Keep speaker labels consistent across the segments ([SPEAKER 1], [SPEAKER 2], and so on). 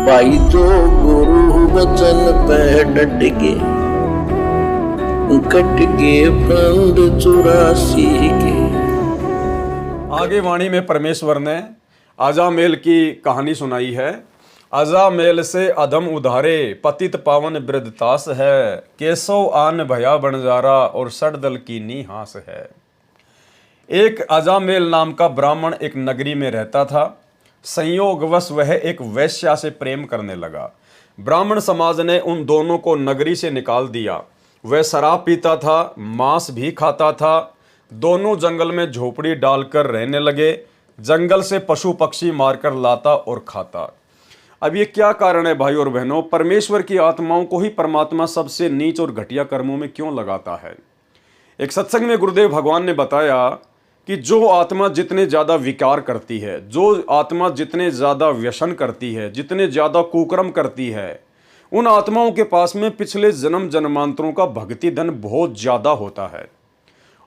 [SPEAKER 1] भाई जो गुरु वचन पे डट के कट के फंद 84 के।
[SPEAKER 2] आगे वाणी में परमेश्वर ने अजामेल की कहानी सुनाई है। अजामेल से अधम उधारे पतित पावन वृद्धतास है, केशव आन भया बंजारा और सड़दल की नी हास है। एक अजामेल नाम का ब्राह्मण एक नगरी में रहता था। संयोगवश वह एक वैश्या से प्रेम करने लगा। ब्राह्मण समाज ने उन दोनों को नगरी से निकाल दिया। वह शराब पीता था, मांस भी खाता था। दोनों जंगल में झोपड़ी डालकर रहने लगे। जंगल से पशु पक्षी मारकर लाता और खाता। अब ये क्या कारण है भाई और बहनों? परमेश्वर की आत्माओं को ही परमात्मा सबसे नीच और घटिया कर्मों में क्यों लगाता है? एक सत्संग में गुरुदेव भगवान ने बताया कि जो आत्मा जितने ज़्यादा विकार करती है, जो आत्मा जितने ज़्यादा व्यसन करती है, जितने ज़्यादा कुकर्म करती है, उन आत्माओं के पास में पिछले जन्म जन्मांतरों का भक्ति धन बहुत ज़्यादा होता है।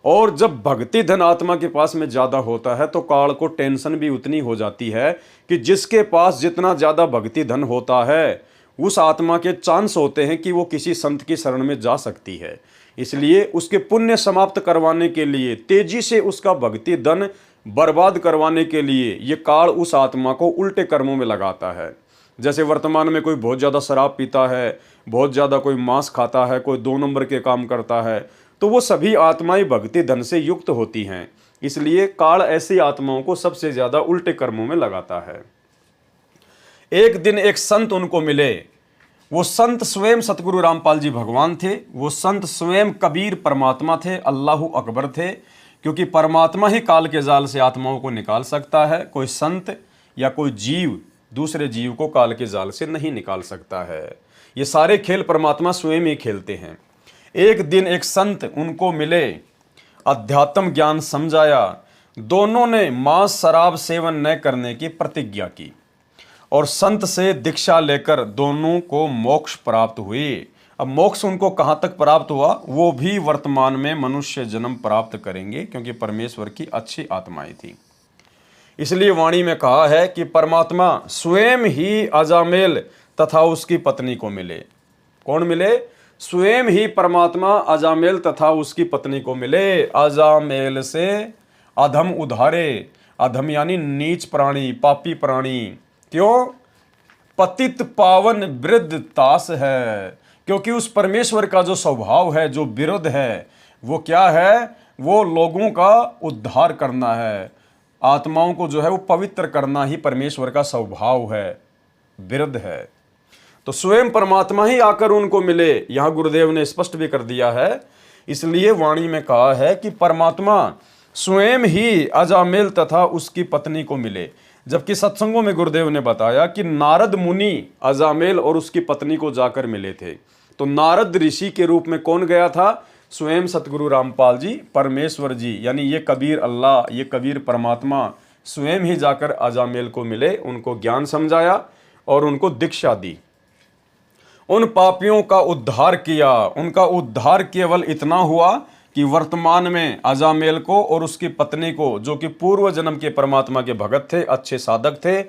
[SPEAKER 2] और जब भक्ति धन आत्मा के पास में ज़्यादा होता है तो काल को टेंशन भी उतनी हो जाती है कि जिसके पास जितना ज़्यादा भक्ति धन होता है उस आत्मा के चांस होते हैं कि वो किसी संत की शरण में जा सकती है। इसलिए उसके पुण्य समाप्त करवाने के लिए, तेजी से उसका भक्ति धन बर्बाद करवाने के लिए ये काल उस आत्मा को उल्टे कर्मों में लगाता है। जैसे वर्तमान में कोई बहुत ज़्यादा शराब पीता है, बहुत ज़्यादा कोई मांस खाता है, कोई 2 नंबर के काम करता है, तो वो सभी आत्माएं भक्ति धन से युक्त होती हैं। इसलिए काल ऐसी आत्माओं को सबसे ज़्यादा उल्टे कर्मों में लगाता है। एक दिन एक संत उनको मिले। वो संत स्वयं सतगुरु रामपाल जी भगवान थे। वो संत स्वयं कबीर परमात्मा थे, अल्लाहु अकबर थे। क्योंकि परमात्मा ही काल के जाल से आत्माओं को निकाल सकता है। कोई संत या कोई जीव दूसरे जीव को काल के जाल से नहीं निकाल सकता है। ये सारे खेल परमात्मा स्वयं ही खेलते हैं। एक दिन एक संत उनको मिले, अध्यात्म ज्ञान समझाया। दोनों ने मांस शराब सेवन न करने की प्रतिज्ञा की और संत से दीक्षा लेकर दोनों को मोक्ष प्राप्त हुई। अब मोक्ष उनको कहाँ तक प्राप्त हुआ वो भी वर्तमान में मनुष्य जन्म प्राप्त करेंगे, क्योंकि परमेश्वर की अच्छी आत्माएं थी। इसलिए वाणी में कहा है कि परमात्मा स्वयं ही अजामेल तथा उसकी पत्नी को मिले। कौन मिले? स्वयं ही परमात्मा अजामेल तथा उसकी पत्नी को मिले। अजामेल से अधम उधारे, अधम यानी नीच प्राणी, पापी प्राणी। क्यों? पतित पावन वृद्ध तास है। क्योंकि उस परमेश्वर का जो स्वभाव है, जो विरुद्ध है, वो क्या है? वो लोगों का उद्धार करना है। आत्माओं को जो है वो पवित्र करना ही परमेश्वर का स्वभाव है, विरुद्ध है। तो स्वयं परमात्मा ही आकर उनको मिले, यहाँ गुरुदेव ने स्पष्ट भी कर दिया है। इसलिए वाणी में कहा है कि परमात्मा स्वयं ही अजामेल तथा उसकी पत्नी को मिले। जबकि सत्संगों में गुरुदेव ने बताया कि नारद मुनि अजामेल और उसकी पत्नी को जाकर मिले थे। तो नारद ऋषि के रूप में कौन गया था? स्वयं सतगुरु रामपाल जी, परमेश्वर जी, यानी ये कबीर अल्लाह, ये कबीर परमात्मा स्वयं ही जाकर अजामेल को मिले, उनको ज्ञान समझाया और उनको दीक्षा दी। उन पापियों का उद्धार किया। उनका उद्धार केवल इतना हुआ कि वर्तमान में अजामेल को और उसकी पत्नी को, जो कि पूर्व जन्म के परमात्मा के भगत थे, अच्छे साधक थे,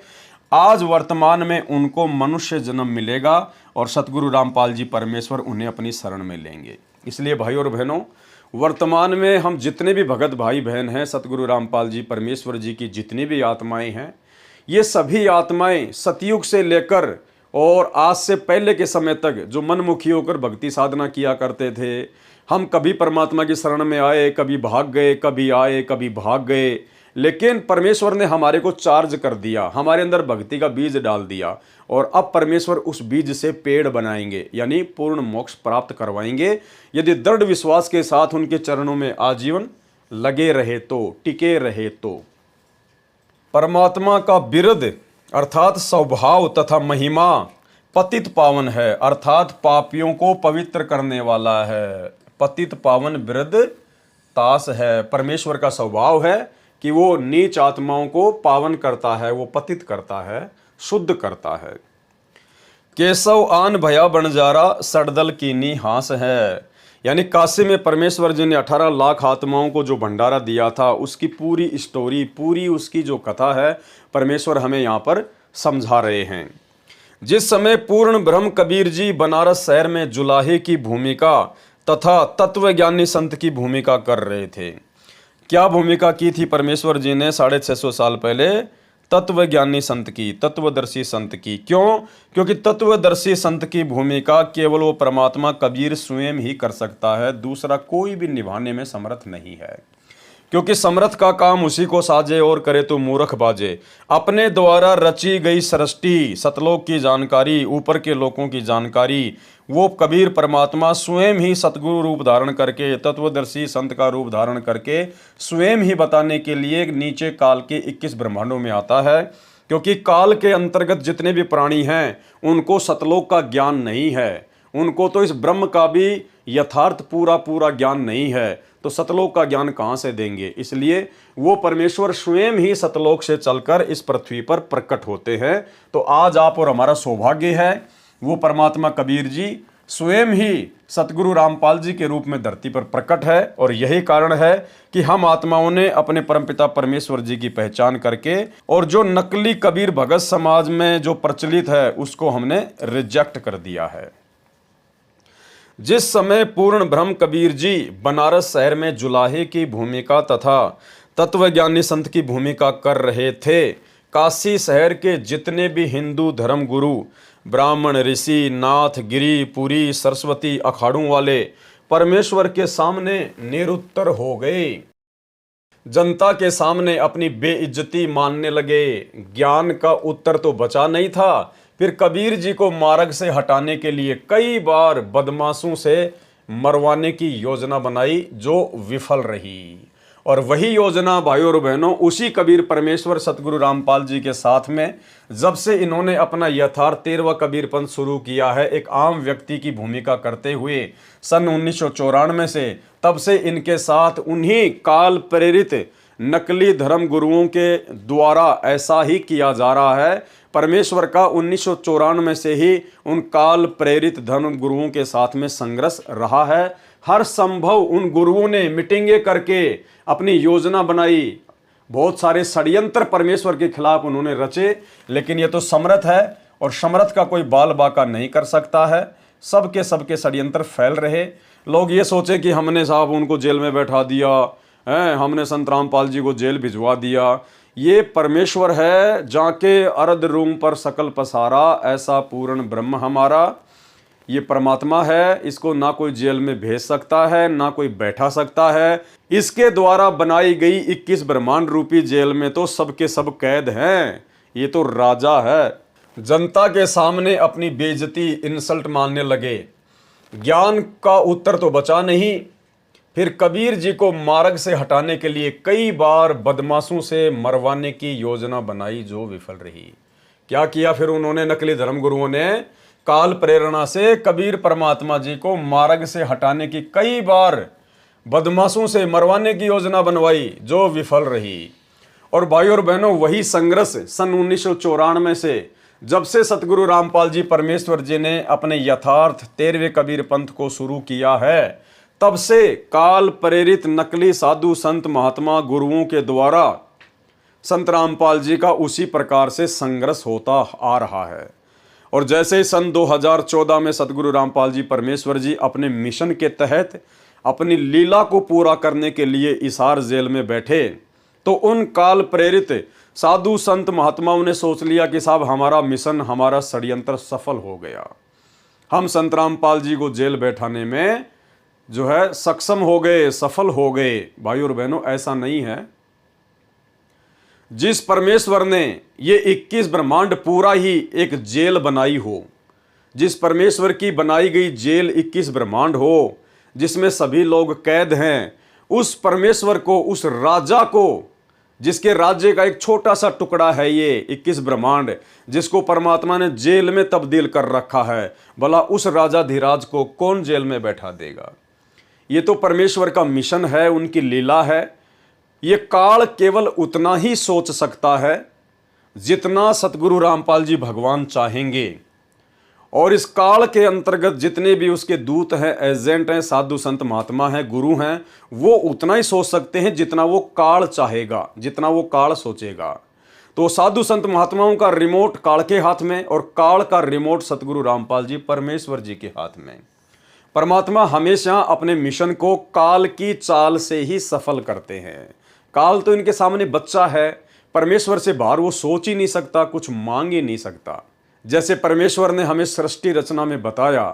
[SPEAKER 2] आज वर्तमान में उनको मनुष्य जन्म मिलेगा और सतगुरु रामपाल जी परमेश्वर उन्हें अपनी शरण में लेंगे। इसलिए भाई और बहनों, वर्तमान में हम जितने भी भगत भाई बहन हैं, सतगुरु रामपाल जी परमेश्वर जी की जितनी भी आत्माएं हैं, ये सभी आत्माएं सतयुग से लेकर और आज से पहले के समय तक जो मनमुखी होकर भक्ति साधना किया करते थे, हम कभी परमात्मा की शरण में आए, कभी भाग गए, कभी आए, कभी भाग गए, लेकिन परमेश्वर ने हमारे को चार्ज कर दिया, हमारे अंदर भक्ति का बीज डाल दिया और अब परमेश्वर उस बीज से पेड़ बनाएंगे, यानी पूर्ण मोक्ष प्राप्त करवाएंगे, यदि दृढ़ विश्वास के साथ उनके चरणों में आजीवन लगे रहे तो, टिके रहे तो। परमात्मा का बिरुद अर्थात स्वभाव तथा महिमा पतित पावन है, अर्थात पापियों को पवित्र करने वाला है। पतित पावन वृद्ध तास है। परमेश्वर का स्वभाव है कि वो नीच आत्माओं को पावन करता है, वो पतित करता है, शुद्ध करता है। केशव आन भया बंजारा सड़दल कीनी हास है। यानी काशी में परमेश्वर जी ने 18 लाख आत्माओं को जो भंडारा दिया था, उसकी पूरी स्टोरी, पूरी उसकी जो कथा है, परमेश्वर हमें यहाँ पर समझा रहे हैं। जिस समय पूर्ण ब्रह्म कबीर जी बनारस शहर में जुलाहे की भूमिका तथा तत्वज्ञानी संत की भूमिका कर रहे थे। क्या भूमिका की थी परमेश्वर जी ने 650 साल पहले? तत्वज्ञानी संत की, तत्वदर्शी संत की। क्यों? क्योंकि तत्वदर्शी संत की भूमिका केवल वो परमात्मा कबीर स्वयं ही कर सकता है, दूसरा कोई भी निभाने में समर्थ नहीं है। क्योंकि समर्थ का काम उसी को साजे और करे तो मूर्ख बाजे। अपने द्वारा रची गई सृष्टि, सतलोक की जानकारी, ऊपर के लोगों की जानकारी, वो कबीर परमात्मा स्वयं ही सतगुरु रूप धारण करके, तत्वदर्शी संत का रूप धारण करके स्वयं ही बताने के लिए नीचे काल के 21 ब्रह्मांडों में आता है। क्योंकि काल के अंतर्गत जितने भी प्राणी हैं उनको सतलोक का ज्ञान नहीं है, उनको तो इस ब्रह्म का भी यथार्थ पूरा ज्ञान नहीं है, तो सतलोक का ज्ञान कहाँ से देंगे? इसलिए वो परमेश्वर स्वयं ही सतलोक से चलकर इस पृथ्वी पर प्रकट होते हैं। तो आज आप और हमारा सौभाग्य है, वो परमात्मा कबीर जी स्वयं ही सतगुरु रामपाल जी के रूप में धरती पर प्रकट है। और यही कारण है कि हम आत्माओं ने अपने परमपिता परमेश्वर जी की पहचान करके, और जो नकली कबीर भगत समाज में जो प्रचलित है उसको हमने रिजेक्ट कर दिया है। जिस समय पूर्ण ब्रह्म कबीर जी बनारस शहर में जुलाहे की भूमिका तथा तत्वज्ञानी संत की भूमिका कर रहे थे, काशी शहर के जितने भी हिंदू धर्म गुरु, ब्राह्मण, ऋषि, नाथ, गिरी, पुरी, सरस्वती, अखाड़ों वाले परमेश्वर के सामने निरुत्तर हो गए। जनता के सामने अपनी बेइज्जती मानने लगे। ज्ञान का उत्तर तो बचा नहीं था। फिर कबीर जी को मार्ग से हटाने के लिए कई बार बदमाशों से मरवाने की योजना बनाई, जो विफल रही। और वही योजना भाइयों और बहनों, उसी कबीर परमेश्वर सतगुरु रामपाल जी के साथ में जब से इन्होंने अपना यथार्थ 13वां कबीरपंथ शुरू किया है, एक आम व्यक्ति की भूमिका करते हुए सन 1994 से, तब से इनके साथ उन्हीं काल प्रेरित नकली धर्म गुरुओं के द्वारा ऐसा ही किया जा रहा है। परमेश्वर का 1994 से ही उन काल प्रेरित धर्म गुरुओं के साथ में संघर्ष रहा है। हर संभव उन गुरुओं ने मीटिंगें करके अपनी योजना बनाई, बहुत सारे षड्यंत्र परमेश्वर के खिलाफ उन्होंने रचे, लेकिन ये तो समर्थ है और समर्थ का कोई बाल बाका नहीं कर सकता है। सबके षड्यंत्र फैल रहे। लोग ये सोचे कि हमने साहब उनको जेल में बैठा दिया है, हमने संत रामपाल जी को जेल भिजवा दिया। ये परमेश्वर है, जाके अर्ध रूम पर सकल पसारा, ऐसा पूर्ण ब्रह्म हमारा। ये परमात्मा है, इसको ना कोई जेल में भेज सकता है, ना कोई बैठा सकता है। इसके द्वारा बनाई गई 21 ब्रह्मांड रूपी जेल में तो सबके सब कैद हैं। ये तो राजा है। जनता के सामने अपनी बेइज्जती, इंसल्ट मानने लगे। ज्ञान का उत्तर तो बचा नहीं। फिर कबीर जी को मार्ग से हटाने के लिए कई बार बदमाशों से मरवाने की योजना बनाई, जो विफल रही। क्या किया फिर उन्होंने? नकली धर्म गुरुओं ने काल प्रेरणा से कबीर परमात्मा जी को मार्ग से हटाने की कई बार बदमाशों से मरवाने की योजना बनवाई, जो विफल रही। और भाई और बहनों, वही संघर्ष सन 1994 से, जब से सतगुरु रामपाल जी परमेश्वर जी ने अपने यथार्थ 13वें कबीर पंथ को शुरू किया है, तब से काल प्रेरित नकली साधु संत महात्मा गुरुओं के द्वारा संत रामपाल जी का उसी प्रकार से संघर्ष होता आ रहा है। और जैसे ही सन 2014 में सतगुरु रामपाल जी परमेश्वर जी अपने मिशन के तहत अपनी लीला को पूरा करने के लिए इसार जेल में बैठे, तो उन काल प्रेरित साधु संत महात्माओं ने सोच लिया कि साहब हमारा मिशन, हमारा षड्यंत्र सफल हो गया। हम संत रामपाल जी को जेल बैठाने में जो है सक्षम हो गए, सफल हो गए। भाई और बहनों, ऐसा नहीं है। जिस परमेश्वर ने ये 21 ब्रह्मांड पूरा ही एक जेल बनाई हो, जिस परमेश्वर की बनाई गई जेल 21 ब्रह्मांड हो, जिसमें सभी लोग कैद हैं, उस परमेश्वर को, उस राजा को, जिसके राज्य का एक छोटा सा टुकड़ा है ये 21 ब्रह्मांड, जिसको परमात्मा ने जेल में तब्दील कर रखा है, भला उस राजा धीराज को कौन जेल में बैठा देगा? ये तो परमेश्वर का मिशन है, उनकी लीला है। ये काल केवल उतना ही सोच सकता है जितना सतगुरु रामपाल जी भगवान चाहेंगे। और इस काल के अंतर्गत जितने भी उसके दूत हैं, एजेंट हैं, साधु संत महात्मा हैं, गुरु हैं, वो उतना ही सोच सकते हैं जितना वो काल चाहेगा, जितना वो काल सोचेगा। तो साधु संत महात्माओं का रिमोट काल के हाथ में और काल का रिमोट सतगुरु रामपाल जी परमेश्वर जी के हाथ में। परमात्मा हमेशा अपने मिशन को काल की चाल से ही सफल करते हैं। काल तो इनके सामने बच्चा है, परमेश्वर से बाहर वो सोच ही नहीं सकता, कुछ मांग ही नहीं सकता। जैसे परमेश्वर ने हमें सृष्टि रचना में बताया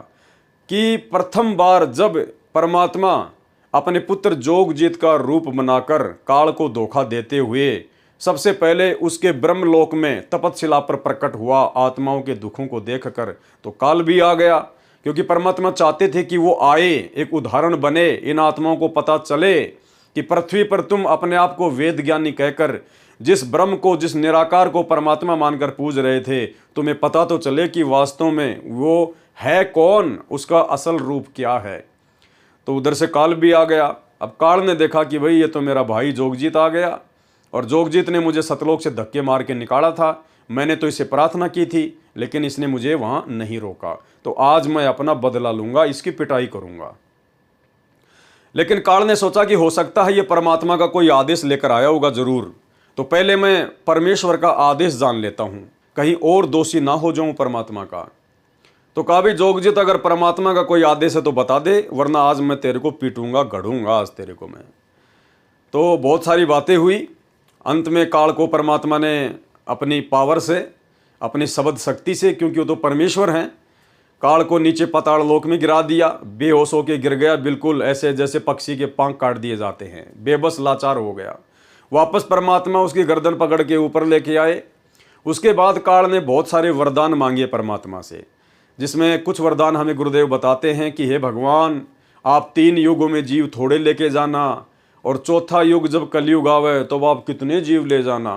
[SPEAKER 2] कि प्रथम बार जब परमात्मा अपने पुत्र जोगजीत का रूप बनाकर काल को धोखा देते हुए सबसे पहले उसके ब्रह्मलोक में तपतशिला पर प्रकट हुआ आत्माओं के दुखों को देखकर, तो काल भी आ गया, क्योंकि परमात्मा चाहते थे कि वो आए, एक उदाहरण बने, इन आत्माओं को पता चले कि पृथ्वी पर तुम अपने आप को वेद ज्ञानी कहकर जिस ब्रह्म को, जिस निराकार को परमात्मा मानकर पूज रहे थे, तुम्हें पता तो चले कि वास्तव में वो है कौन, उसका असल रूप क्या है। तो उधर से काल भी आ गया। अब काल ने देखा कि भाई ये तो मेरा भाई जोगजीत आ गया, और जोगजीत ने मुझे सतलोक से धक्के मार के निकाला था। मैंने तो इसे प्रार्थना की थी, लेकिन इसने मुझे वहाँ नहीं रोका, तो आज मैं अपना बदला लूँगा, इसकी पिटाई करूँगा। लेकिन काल ने सोचा कि हो सकता है ये परमात्मा का कोई आदेश लेकर आया होगा ज़रूर, तो पहले मैं परमेश्वर का आदेश जान लेता हूँ, कहीं और दोषी ना हो जाऊँ परमात्मा का। तो कहा भी जोगजीत अगर परमात्मा का कोई आदेश है तो बता दे, वरना आज मैं तेरे को पीटूंगा, गढ़ूंगा आज तेरे को मैं। तो बहुत सारी बातें हुई। अंत में काल को परमात्मा ने अपनी पावर से, अपनी शब्द शक्ति से, क्योंकि वो तो परमेश्वर हैं, काल को नीचे पाताल लोक में गिरा दिया। बेहोश होकर गिर गया, बिल्कुल ऐसे जैसे पक्षी के पंख काट दिए जाते हैं, बेबस लाचार हो गया। वापस परमात्मा उसकी गर्दन पकड़ के ऊपर लेके आए। उसके बाद काल ने बहुत सारे वरदान मांगे परमात्मा से, जिसमें कुछ वरदान हमें गुरुदेव बताते हैं कि हे भगवान, आप 3 युगों में जीव थोड़े लेके जाना, और चौथा युग जब कलयुग आवे तो आप कितने जीव ले जाना।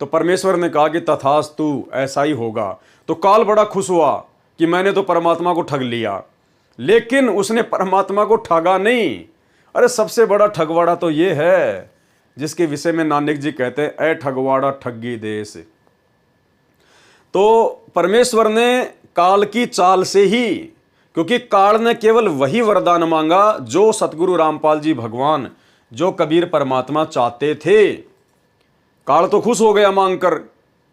[SPEAKER 2] तो परमेश्वर ने कहा कि तथास्तु, ऐसा ही होगा। तो काल बड़ा खुश हुआ कि मैंने तो परमात्मा को ठग लिया, लेकिन उसने परमात्मा को ठगा नहीं। अरे सबसे बड़ा ठगवाड़ा तो ये है जिसके विषय में नानक जी कहते हैं, ए ठगवाड़ा ठगी देश। तो परमेश्वर ने काल की चाल से ही, क्योंकि काल ने केवल वही वरदान मांगा जो सतगुरु रामपाल जी भगवान, जो कबीर परमात्मा चाहते थे। काल तो खुश हो गया मांगकर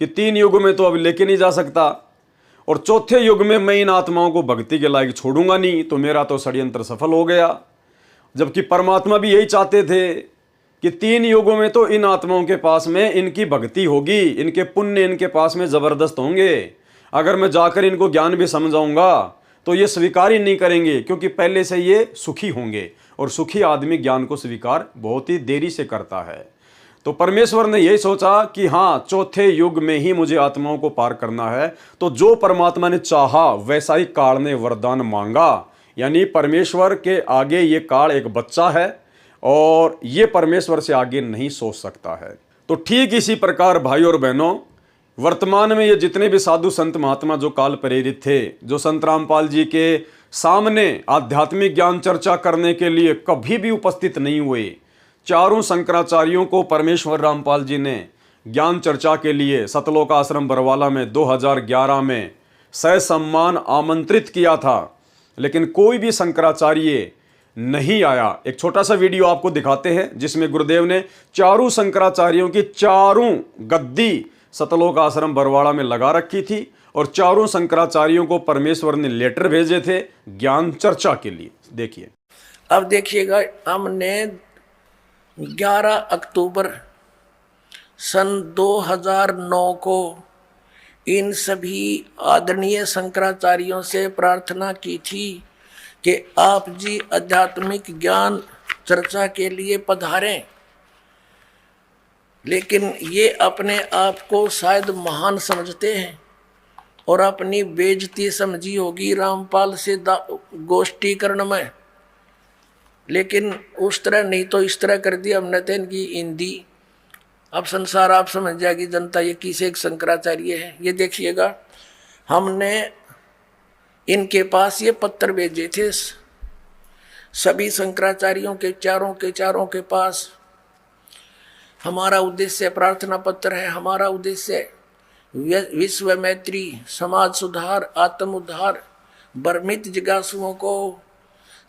[SPEAKER 2] कि 3 युग में तो अब लेके नहीं जा सकता, और चौथे युग में मैं इन आत्माओं को भक्ति के लायक छोड़ूंगा नहीं, तो मेरा तो षड्यंत्र सफल हो गया। जबकि परमात्मा भी यही चाहते थे कि 3 युगों में तो इन आत्माओं के पास में इनकी भक्ति होगी, इनके पुण्य इनके पास में जबरदस्त होंगे। अगर मैं जाकर इनको ज्ञान भी समझाऊंगा तो ये स्वीकार ही नहीं करेंगे, क्योंकि पहले से ये सुखी होंगे, और सुखी आदमी ज्ञान को स्वीकार बहुत ही देरी से करता है। तो परमेश्वर ने यही सोचा कि हाँ, चौथे युग में ही मुझे आत्माओं को पार करना है। तो जो परमात्मा ने चाहा वैसा ही काल ने वरदान मांगा। यानी परमेश्वर के आगे ये काल एक बच्चा है, और ये परमेश्वर से आगे नहीं सोच सकता है। तो ठीक इसी प्रकार भाई और बहनों, वर्तमान में ये जितने भी साधु संत महात्मा जो काल प्रेरित थे, जो संत रामपाल जी के सामने आध्यात्मिक ज्ञान चर्चा करने के लिए कभी भी उपस्थित नहीं हुए, चारों शंकराचार्यों को परमेश्वर रामपाल जी ने ज्ञान चर्चा के लिए सतलोक आश्रम बरवाला में 2011 में ससम्मान आमंत्रित किया था, लेकिन कोई भी शंकराचार्य नहीं आया। एक छोटा सा वीडियो आपको दिखाते हैं जिसमें गुरुदेव ने चारों शंकराचार्यों की चारों गद्दी सतलोक आश्रम बरवाड़ा में लगा रखी थी, और चारों शंकराचार्यों को परमेश्वर ने लेटर भेजे थे ज्ञान चर्चा के लिए। देखिए,
[SPEAKER 3] अब देखिएगा, हमने 11 अक्टूबर सन 2009 को इन सभी आदरणीय शंकराचार्यों से प्रार्थना की थी कि आप जी आध्यात्मिक ज्ञान चर्चा के लिए पधारें। लेकिन ये अपने आप को शायद महान समझते हैं और अपनी बेइज्जती समझी होगी रामपाल से गोष्ठीकरण में, लेकिन उस तरह नहीं तो इस तरह कर दिया हमने तो इनकी हिंदी। अब संसार आप समझ जाएगी जनता ये किसे एक शंकराचार्य है। ये देखिएगा, हमने इनके पास ये पत्र भेजे थे सभी शंकराचार्यों के चारों के पास। हमारा उद्देश्य प्रार्थना पत्र है, हमारा उद्देश्य विश्व मैत्री, समाज सुधार, आत्म उद्धार, भ्रमित जिज्ञासुओं को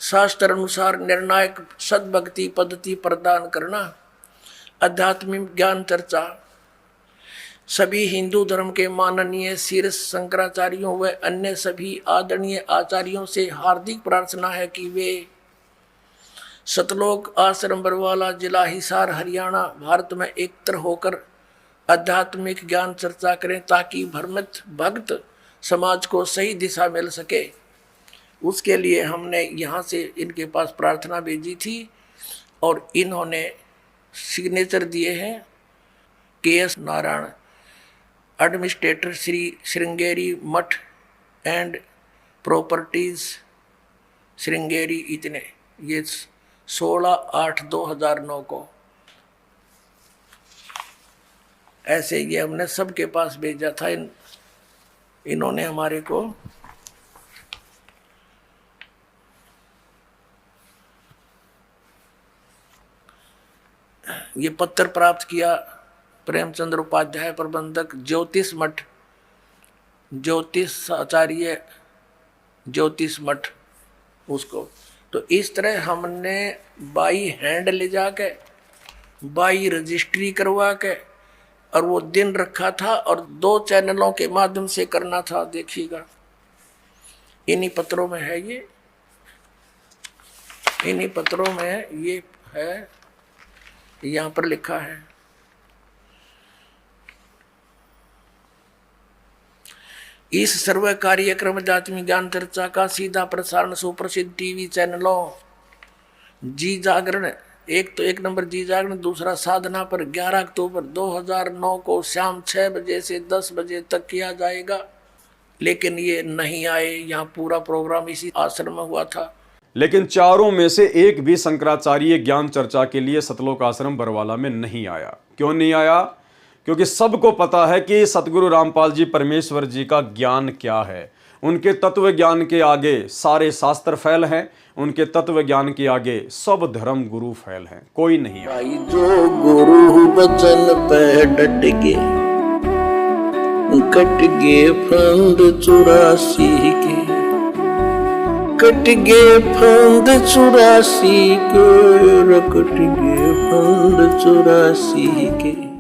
[SPEAKER 3] शास्त्र अनुसार निर्णायक सद्भक्ति पद्धति प्रदान करना, आध्यात्मिक ज्ञान चर्चा। सभी हिंदू धर्म के माननीय शीर्ष शंकराचार्यों व अन्य सभी आदरणीय आचार्यों से हार्दिक प्रार्थना है कि वे सतलोक आश्रम बरवाला, जिला हिसार, हरियाणा, भारत में एकत्र होकर आध्यात्मिक ज्ञान चर्चा करें ताकि भ्रमित भक्त समाज को सही दिशा मिल सके। उसके लिए हमने यहाँ से इनके पास प्रार्थना भेजी थी और इन्होंने सिग्नेचर दिए हैं। KS नारायण, एडमिनिस्ट्रेटर, श्री श्रृंगेरी मठ एंड प्रॉपर्टीज श्रृंगेरी, इतने। ये 16/8/2009 को ऐसे ये हमने सबके पास भेजा था। इन्होंने हमारे को ये पत्र प्राप्त किया। प्रेमचंद्र उपाध्याय, प्रबंधक, ज्योतिष मठ, ज्योतिष आचार्य, ज्योतिष मठ, उसको। तो इस तरह हमने बाई हैंड ले जाके, बाई रजिस्ट्री करवा के, और वो दिन रखा था और 2 चैनलों के माध्यम से करना था। देखिएगा, इन्हीं पत्रों में है ये, इन्हीं पत्रों में ये है, यहाँ पर लिखा है। इस सर्व कार्यक्रम आध्यात्मिक ज्ञान चर्चा का सीधा प्रसारण सुप्रसिद्ध टीवी चैनलों जी जागरण, एक नंबर जी जागरण, दूसरा साधना पर 11 अक्टूबर 2009 को शाम 6 बजे से 10 बजे तक किया जाएगा। लेकिन ये नहीं आए। यहाँ पूरा प्रोग्राम इसी आश्रम में हुआ था।
[SPEAKER 2] लेकिन चारों में से एक भी शंकराचार्य ज्ञान चर्चा के लिए सतलोक आश्रम बरवाला में नहीं आया। क्यों नहीं आया? क्योंकि सबको पता है कि सतगुरु रामपाल जी परमेश्वर जी का ज्ञान क्या है। उनके तत्व ज्ञान के आगे सारे शास्त्र फैल हैं, उनके तत्व ज्ञान के आगे सब धर्म गुरु फैल हैं, कोई नहीं आया।
[SPEAKER 1] जो गुरु बचन पे डट के, कट गए फंद 84 के, कट गए फंद 84 के, कट गए फंद 84 के।